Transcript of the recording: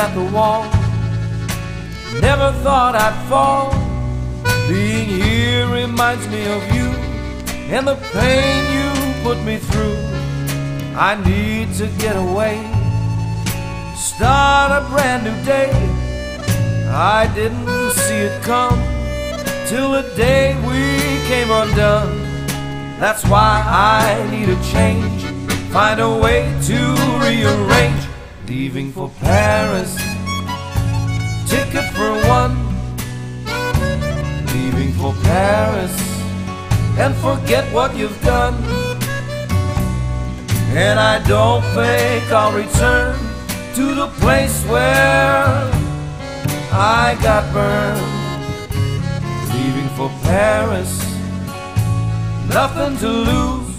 at the wall. Never thought I'd fall. Being here reminds me of you and the pain you put me through. I need to get away, start a brand new day. I didn't see it come till the day we came undone. That's why I need a change, find a way to rearrange. Leaving for Paris, ticket for one. Leaving for Paris, and forget what you've done. And I don't think I'll return to the place where I got burned. Leaving for Paris, nothing to lose.